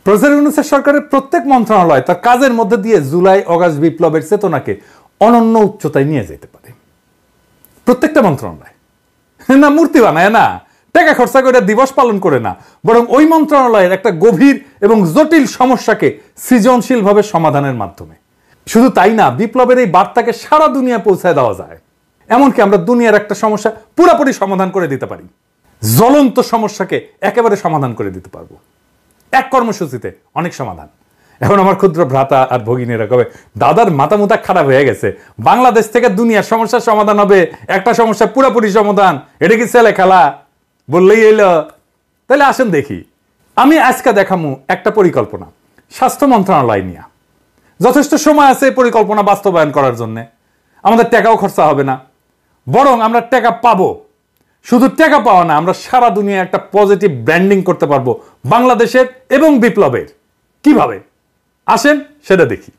Professor ইউনূসের সরকারের প্রত্যেক মন্ত্রণালয় তার কাজের মধ্যে দিয়ে জুলাই অগাস্ট বিপ্লবের চেতনাকে অনন্য উচ্চতায় নিয়ে যেতে পারে। প্রত্যেকটা মন্ত্রণালয় না মূর্তি বানায় না, টাকা খরচা করে দিবস পালন করে না, বরং ওই মন্ত্রণালয়ের একটা গভীর এবং জটিল সমস্যাকে সৃজনশীলভাবে সমাধানের মাধ্যমে। শুধু তাই না, বিপ্লবের এই বার্তাকে সারা দুনিয়া পৌঁছায় দেওয়া যায়। এমনকি আমরা দুনিয়ার একটা সমস্যা পুরোপুরি সমাধান করে দিতে পারি, জ্বলন্ত সমস্যাকে একেবারে সমাধান করে দিতে পারবো এক কর্মসূচিতে, অনেক সমাধান। এখন আমার ক্ষুদ্র ভ্রাতা আর ভগিনীরা কবে দাদার মাথা মুথা খারাপ হয়ে গেছে, বাংলাদেশ থেকে দুনিয়ার সমস্যার সমাধান হবে, একটা সমস্যা পুরোপুরি সমাধান, এটা কি ছেলে খেলা বললেই এলো? তাহলে আসেন দেখি। আমি আজকে দেখামু একটা পরিকল্পনা স্বাস্থ্য মন্ত্রণালয় নিয়ে। যথেষ্ট সময় আছে পরিকল্পনা বাস্তবায়ন করার জন্য, আমাদের টাকাও খরচা হবে না, বরং আমরা টাকা পাবো। শুধু টাকা পাওয়া না, আমরা সারা দুনিয়া একটা পজিটিভ ব্র্যান্ডিং করতে পারবো বাংলাদেশের এবং বিপ্লবের। কিভাবে আসেন সেটা দেখি।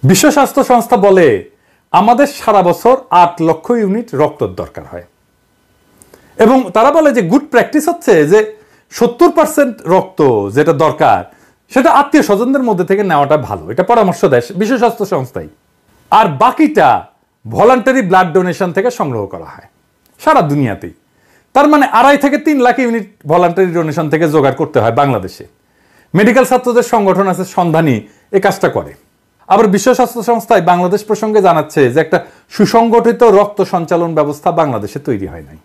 বিশ্ব স্বাস্থ্য সংস্থা বলে আমাদের সারা বছর 8 লক্ষ ইউনিট রক্তের দরকার হয়, এবং তারা বলে যে গুড প্র্যাকটিস হচ্ছে যে 70% রক্ত যেটা দরকার সেটা আত্মীয় স্বজনদের মধ্যে থেকে নেওয়াটা ভালো, এটা পরামর্শ দেয় বিশ্ব স্বাস্থ্য সংস্থাই। আর বাকিটা ভলান্টারি ব্লাড ডোনেশন থেকে সংগ্রহ করা হয় সারা দুনিয়াতেই। তার মানে 2.5 থেকে 3 লাখ ইউনিট ভলান্টারি ডোনেশন থেকে জোগাড় করতে হয় বাংলাদেশে। মেডিকেল ছাত্রদের সংগঠন আছে সন্ধানী, এ কাজটা করে। আবার বিশ্ব স্বাস্থ্য সংস্থায় বাংলাদেশ প্রসঙ্গে জানাচ্ছে যে একটা সুসংগঠিত রক্ত সঞ্চালন ব্যবস্থা বাংলাদেশে তৈরি হয় নাই।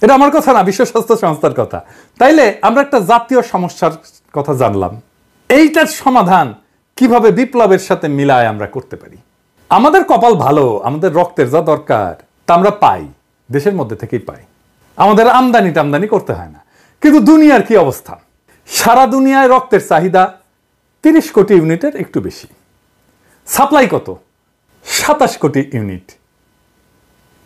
এটা আমার কথা না, বিশ্ব স্বাস্থ্য সংস্থার কথা। তাইলে আমরা একটা জাতীয় সমস্যার কথা জানলাম, এইটার সমাধান কিভাবে বিপ্লবের সাথে মিলায় আমরা করতে পারি। আমাদের কপাল ভালো, আমাদের রক্তের যা দরকার তা আমরা পাই, দেশের মধ্যে থেকেই পাই, আমাদের আমদানি টামদানি করতে হয় না। কিন্তু দুনিয়ার কি অবস্থা? সারা দুনিয়ায় রক্তের চাহিদা 30 কোটি ইউনিটের একটু বেশি, সাপ্লাই কত? 27 কোটি ইউনিট।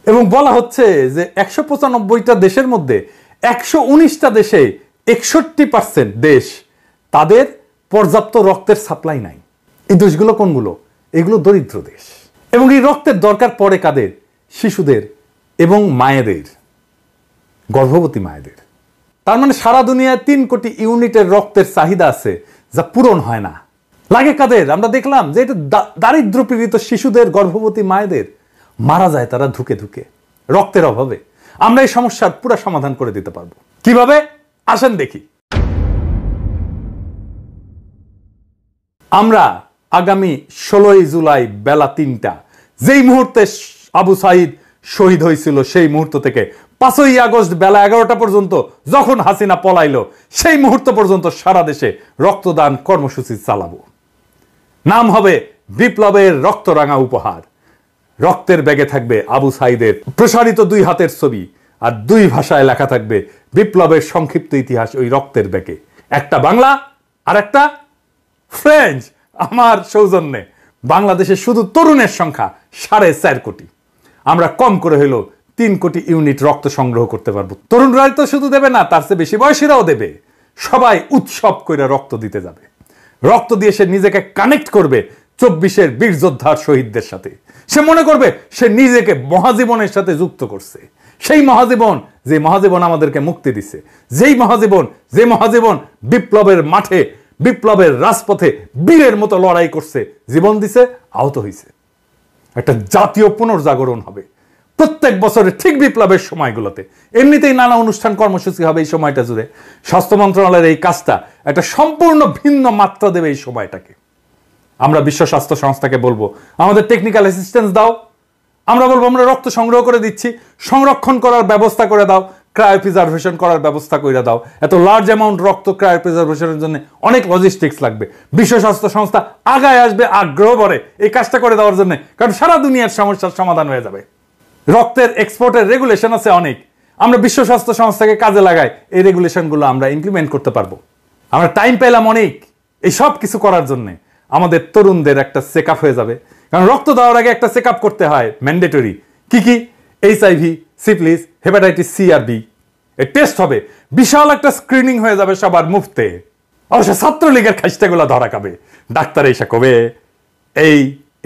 এবং বলা হচ্ছে যে 195টা দেশের মধ্যে 119টা দেশে 61% দেশ তাদের পর্যাপ্ত রক্তের সাপ্লাই নাই। এই দেশগুলো কোনগুলো? এগুলো দরিদ্র দেশ। এবং এই রক্তের দরকার পড়ে কাদের? শিশুদের এবং মায়েদের, গর্ভবতী মায়েদের। তার মানে সারা দুনিয়ায় 3 কোটি ইউনিটের রক্তের চাহিদা আছে যা পূরণ হয় না। লাগে কাদের? আমরা দেখলাম যে এটা দারিদ্র পীড়িত শিশুদের, গর্ভবতী মায়েদের মারা যায় তারা ধুকে ধুকে রক্তের অভাবে। আমরা এই সমস্যার পুরো সমাধান করে দিতে পারবো। কিভাবে আসেন দেখি। আমরা আগামী 16 জুলাই বেলা 3টা, যেই মুহূর্তে আবু সাইদ শহীদ হয়েছিল, সেই মুহূর্ত থেকে 5ই আগস্ট বেলা 11টা পর্যন্ত যখন হাসিনা পলাইলো, সেই মুহূর্ত পর্যন্ত সারা দেশে রক্তদান কর্মসূচি চালাবো। নাম হবে বিপ্লবের রক্তরাঙা উপহার। রক্তের ব্যাগে থাকবে আবু সাইদের প্রসারিত 2 হাতের ছবি, আর 2 ভাষায় লেখা থাকবে বিপ্লবের সংক্ষিপ্ত ইতিহাস ওই রক্তের ব্যাগে। একটা বাংলা আর একটা ফ্রেঞ্চ। আমার সৌজন্যে বাংলাদেশে শুধু তরুণের সংখ্যা 4.5 কোটি। আমরা কম করে হইল 3 কোটি ইউনিট রক্ত সংগ্রহ করতে পারবো। তরুণরাই তো শুধু দেবে না, তার চেয়ে বেশি বয়সীরাও দেবে। সবাই উৎসব করে রক্ত দিতে যাবে। রক্ত দিয়ে সে নিজেকে কানেক্ট করবে 24-এর বীর যোদ্ধার শহীদদের সাথে। সে মনে করবে সে নিজেকে মহাজীবনের সাথে যুক্ত করছে। সেই মহাজীবন, যে মহাজীবন আমাদেরকে মুক্তি দিছে, যে মহাজীবন বিপ্লবের মাঠে, বিপ্লবের রাজপথে বীরের মতো লড়াই করছে, জীবন দিছে, আহত হয়েছে। একটা জাতীয় পুনর্জাগরণ হবে প্রত্যেক বছরে ঠিক বিপ্লবের সময়গুলোতে। এমনিতেই নানা অনুষ্ঠান কর্মসূচি হবে এই সময়টা জুড়ে। স্বাস্থ্য মন্ত্রণালয়ের এই কাজটা একটা সম্পূর্ণ ভিন্ন মাত্রা দেবে এই সময়টাকে। আমরা বিশ্ব স্বাস্থ্য সংস্থাকে বলবো আমাদের টেকনিক্যাল অ্যাসিস্ট্যান্স দাও। আমরা বলবো আমরা রক্ত সংগ্রহ করে দিচ্ছি, সংরক্ষণ করার ব্যবস্থা করে দাও, ক্রায়োপ্রিজার্ভেশন করার ব্যবস্থা করে দাও। এত লার্জ অ্যামাউন্ট রক্ত ক্রায়োপ্রিজার্ভেশনের জন্য অনেক লজিস্টিক্স লাগবে। বিশ্ব স্বাস্থ্য সংস্থা আগায় আসবে আগ্রহ ভরে এই কাজটা করে দেওয়ার জন্য, কারণ সারা দুনিয়ার সমস্যার সমাধান হয়ে যাবে। রক্তের এক্সপোর্টের রেগুলেশন আছে অনেক, আমরা বিশ্ব স্বাস্থ্য সংস্থাকে কাজে লাগাই, এই রেগুলেশনগুলো আমরা ইমপ্লিমেন্ট করতে পারবো। আমরা টাইম পেলাম অনেক এই সব কিছু করার জন্য। আমাদের তরুণদের একটা চেক আপ হয়ে যাবে, কারণ রক্ত দেওয়ার আগে একটা চেক আপ করতে হয় ম্যান্ডেটরি। কি কি? HIV, সিফিলিস, হেপাটাইটিস সি আর বি এর টেস্ট হবে। বিশাল একটা স্ক্রিনিং হয়ে যাবে সবার মুফতে। অবশ্য ছাত্রলীগের খাইস্টাগুলো ধরা খাবে। ডাক্তার এসে কবে এই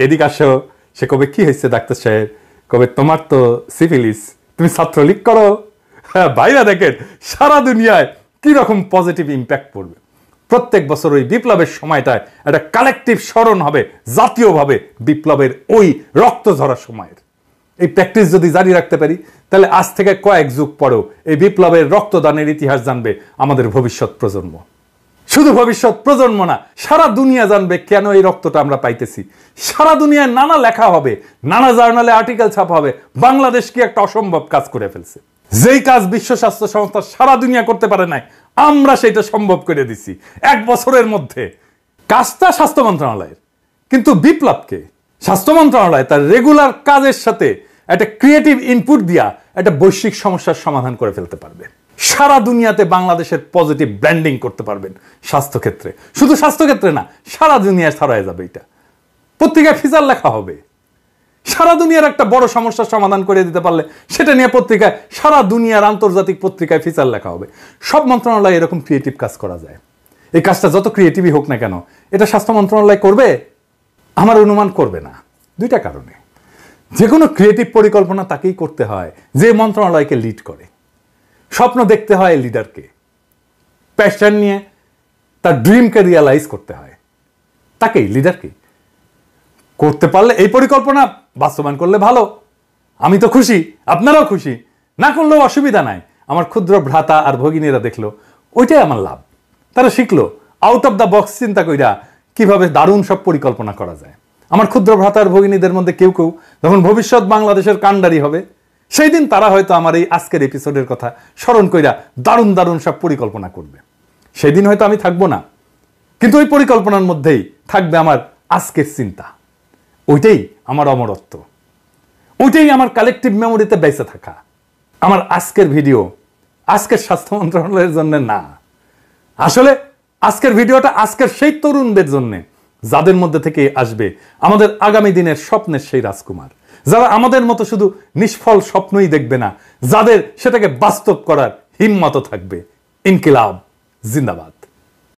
এদিক আসো, সে কবে কি হয়েছে ডাক্তার সাহেব, কবে তোমার তো সিফিলিস, তুমি ছাত্রলীগ করো। হ্যাঁ ভাইরা দেখেন সারা দুনিয়ায় কি রকম পজিটিভ ইম্প্যাক্ট পড়বে। প্রত্যেক বছর ওই বিপ্লবের সময়টায় একটা কালেকটিভ স্মরণ হবে জাতীয়ভাবে বিপ্লবের ওই রক্ত ঝরা সময়ের। এই প্র্যাকটিস যদি জারি রাখতে পারি তাহলে আজ থেকে কয়েক যুগ পরেও এই বিপ্লবের রক্তদানের ইতিহাস জানবে আমাদের ভবিষ্যৎ প্রজন্ম। শুধু ভবিষ্যৎ প্রজন্ম না, সারা দুনিয়া জানবে কেন এই রক্তটা আমরা পাইতেছি। সারা দুনিয়ায় নানা লেখা হবে, নানা জার্নালে আর্টিকেল ছাপা হবে, বাংলাদেশ কি একটা অসম্ভব কাজ করে ফেলছে। যেই কাজ বিশ্ব স্বাস্থ্য সংস্থা সারা দুনিয়া করতে পারে নাই, আমরা সেটা সম্ভব করে দিছি 1 বছরের মধ্যে। কাজটা স্বাস্থ্য মন্ত্রণালয়ের, কিন্তু বিপ্লবকে স্বাস্থ্য মন্ত্রণালয় তার রেগুলার কাজের সাথে একটা ক্রিয়েটিভ ইনপুট দিয়া একটা বৈশ্বিক সমস্যার সমাধান করে ফেলতে পারবে। সারা দুনিয়াতে বাংলাদেশের পজিটিভ ব্র্যান্ডিং করতে পারবেন স্বাস্থ্যক্ষেত্রে। শুধু স্বাস্থ্যক্ষেত্রে না, সারা দুনিয়ায় ছড়ায় যাবে। এটা পত্রিকায় ফিচার লেখা হবে। সারা দুনিয়ার একটা বড় সমস্যার সমাধান করে দিতে পারলে সেটা নিয়ে পত্রিকায়, সারা দুনিয়ার আন্তর্জাতিক পত্রিকায় ফিচার লেখা হবে। সব মন্ত্রণালয় এরকম ক্রিয়েটিভ কাজ করা যায়। এই কাজটা যত ক্রিয়েটিভই হোক না কেন, এটা স্বাস্থ্য মন্ত্রণালয় করবে? আমার অনুমান করবে না। 2টা কারণে। যে কোনো ক্রিয়েটিভ পরিকল্পনা তাকেই করতে হয় যে মন্ত্রণালয়কে লিড করে। স্বপ্ন দেখতে হয় লিডারকে, প্যাশন নিয়ে তার ড্রিমকে রিয়ালাইজ করতে হয় তাকেই, লিডারকে। করতে পারলে এই পরিকল্পনা বাস্তবায়ন করলে ভালো, আমি তো খুশি, আপনারাও খুশি। না করলেও অসুবিধা নাই। আমার ক্ষুদ্র ভ্রাতা আর ভগিনীরা দেখলো, ওইটাই আমার লাভ। তারা শিখলো আউট অফ দ্য বক্স চিন্তা কইরা কিভাবে দারুণ সব পরিকল্পনা করা যায়। আমার ক্ষুদ্র ভ্রাতা আর ভগিনীদের মধ্যে কেউ কেউ যখন ভবিষ্যৎ বাংলাদেশের কাণ্ডারি হবে, সেই দিন তারা হয়তো আমার এই আজকের এপিসোডের কথা স্মরণ কইরা দারুণ দারুণ সব পরিকল্পনা করবে। সেই দিন হয়তো আমি থাকবো না, কিন্তু ওই পরিকল্পনার মধ্যেই থাকবে আমার আজকের চিন্তা। ওইটাই আমার অমরত্ব, ওইটাই আমার কালেকটিভ মেমোরিতে বেঁচে থাকা। আমার আজকের ভিডিও আজকের স্বাস্থ্য মন্ত্রণালয়ের জন্য না, আসলে আজকের ভিডিওটা আজকের সেই তরুণদের জন্য যাদের মধ্যে থেকে আসবে আমাদের আগামী দিনের স্বপ্নের সেই রাজকুমার, যারা আমাদের মতো শুধু নিষ্ফল স্বপ্নই দেখবে না, যাদের সেটাকে বাস্তব করার হিম্মত থাকবে। ইনকিলাব জিন্দাবাদ।